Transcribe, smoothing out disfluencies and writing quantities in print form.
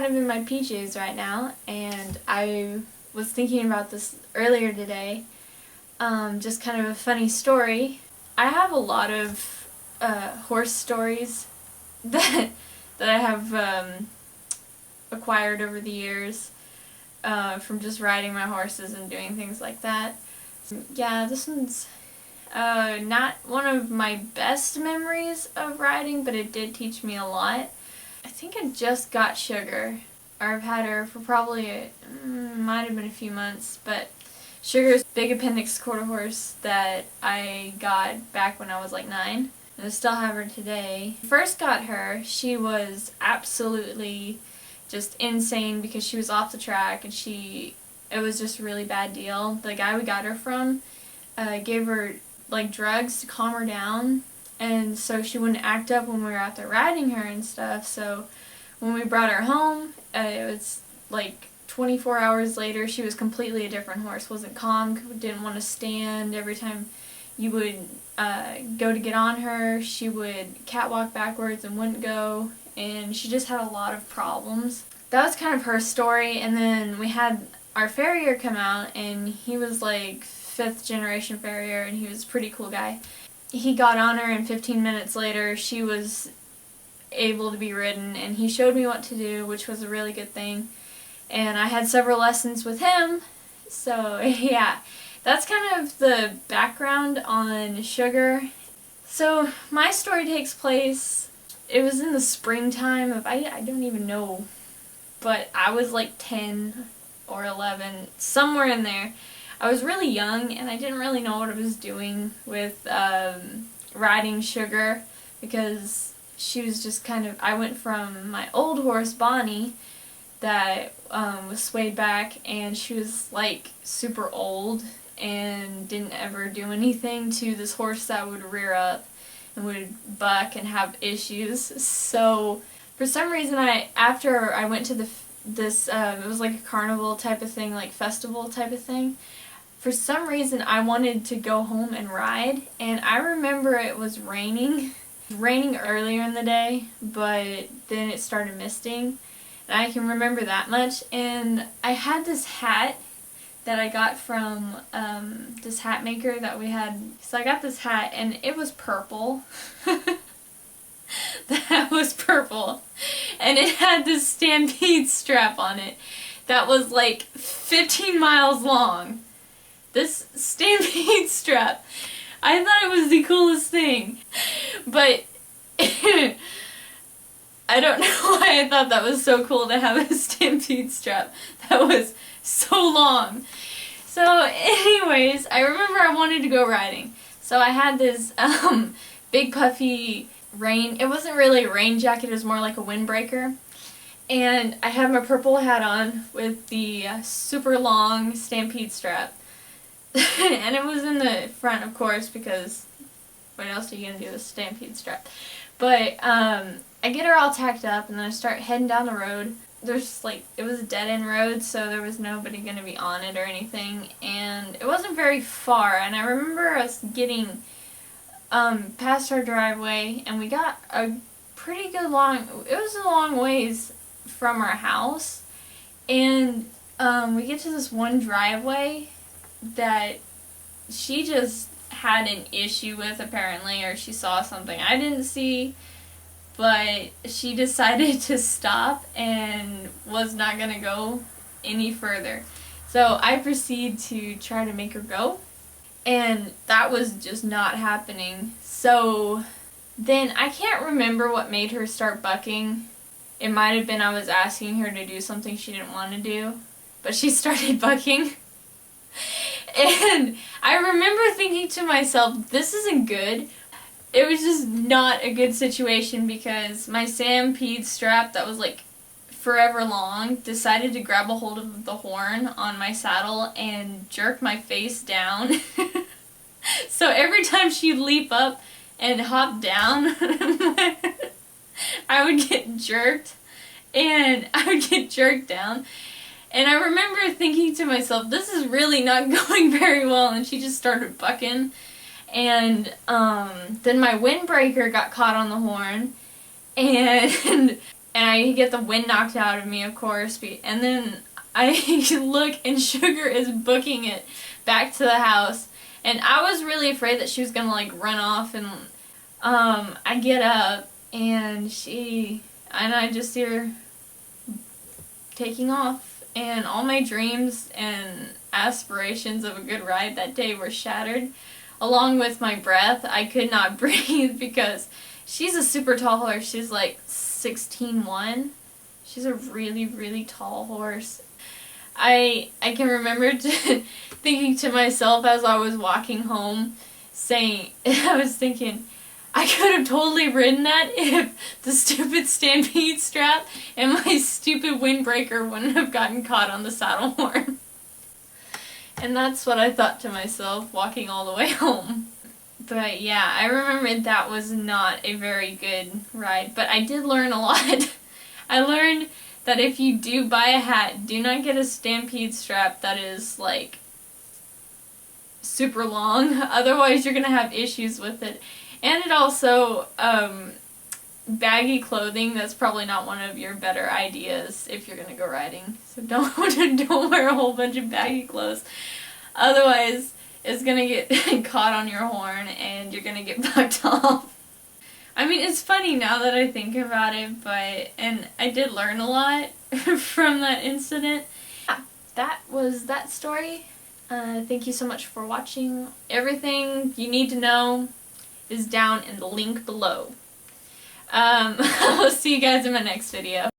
kind of in my PJs right now, and I was thinking about this earlier today. Just kind of a funny story. I have a lot of horse stories that I have acquired over the years from just riding my horses and doing things like that. Yeah, this one's not one of my best memories of riding, but it did teach me a lot. I think I just got Sugar, or I've had her for probably, might have been a few months, but Sugar's big appendix quarter horse that I got back when I was like 9, and I still have her today. First got her, she was absolutely just insane because she was off the track, and it was just a really bad deal. The guy we got her from gave her like drugs to calm her down, and so she wouldn't act up when we were out there riding her and stuff. So when we brought her home, it was like 24 hours later, she was completely a different horse. Wasn't calm, didn't want to stand. Every time you would go to get on her, she would catwalk backwards and wouldn't go, and she just had a lot of problems. That was kind of her story. And then we had our farrier come out, and he was like 5th generation farrier, and he was a pretty cool guy. He got on her, and 15 minutes later she was able to be ridden, and he showed me what to do, which was a really good thing. And I had several lessons with him. So yeah, that's kind of the background on Sugar. So my story takes place, it was in the springtime of, I don't even know, but I was like 10 or 11, somewhere in there. I was really young, and I didn't really know what I was doing with riding Sugar, because she was just kind of, I went from my old horse, Bonnie, that was swayed back, and she was like super old and didn't ever do anything, to this horse that would rear up and would buck and have issues. So for some reason, after I went to this it was like a carnival type of thing, like festival type of thing. For some reason, I wanted to go home and ride, and I remember it was raining. It was raining earlier in the day, but then it started misting, and I can remember that much. And I had this hat that I got from this hat maker that we had. So I got this hat, and it was purple. The hat was purple, and it had this Stampede strap on it that was like 15 miles long. This Stampede strap, I thought it was the coolest thing, but I don't know why I thought that was so cool to have a Stampede strap that was so long. So anyways, I remember I wanted to go riding, so I had this big puffy rain, it wasn't really a rain jacket, it was more like a windbreaker, and I had my purple hat on with the super long Stampede strap. And it was in the front, of course, because what else are you going to do with a Stampede strap? But I get her all tacked up, and then I start heading down the road. There's like, it was a dead-end road, so there was nobody going to be on it or anything, and it wasn't very far. And I remember us getting past our driveway, and we got a pretty good it was a long ways from our house, and we get to this one driveway that she just had an issue with, apparently, or she saw something I didn't see, but she decided to stop and was not going to go any further. So I proceed to try to make her go, and that was just not happening. So then I can't remember what made her start bucking. It might have been I was asking her to do something she didn't want to do, but she started bucking. And I remember thinking to myself, this isn't good. It was just not a good situation, because my Stampede strap that was like forever long decided to grab a hold of the horn on my saddle and jerk my face down. So every time she'd leap up and hop down, I would get jerked, and I would get jerked down. And I remember thinking to myself, this is really not going very well, and she just started bucking. And then my windbreaker got caught on the horn, and and I get the wind knocked out of me, of course, and then I look and Sugar is booking it back to the house, and I was really afraid that she was gonna like run off, and I get up and I just see her taking off, and all my dreams and aspirations of a good ride that day were shattered, along with my breath. I could not breathe because she's a super tall horse. She's like 16'1". She's a really, really tall horse. I can remember thinking to myself as I was walking home, I was thinking, I could have totally ridden that if the stupid stampede strap and my stupid windbreaker wouldn't have gotten caught on the saddle horn. And that's what I thought to myself walking all the way home. But yeah, I remember that was not a very good ride, but I did learn a lot. I learned that if you do buy a hat, do not get a stampede strap that is like super long, otherwise you're gonna have issues with it. And it also, baggy clothing, that's probably not one of your better ideas if you're gonna go riding. So don't wear a whole bunch of baggy clothes. Otherwise, it's gonna get caught on your horn and you're gonna get bucked off. I mean, it's funny now that I think about it, and I did learn a lot from that incident. Yeah, that was that story. Thank you so much for watching. Everything you need to know is down in the link below. I'll see you guys in my next video.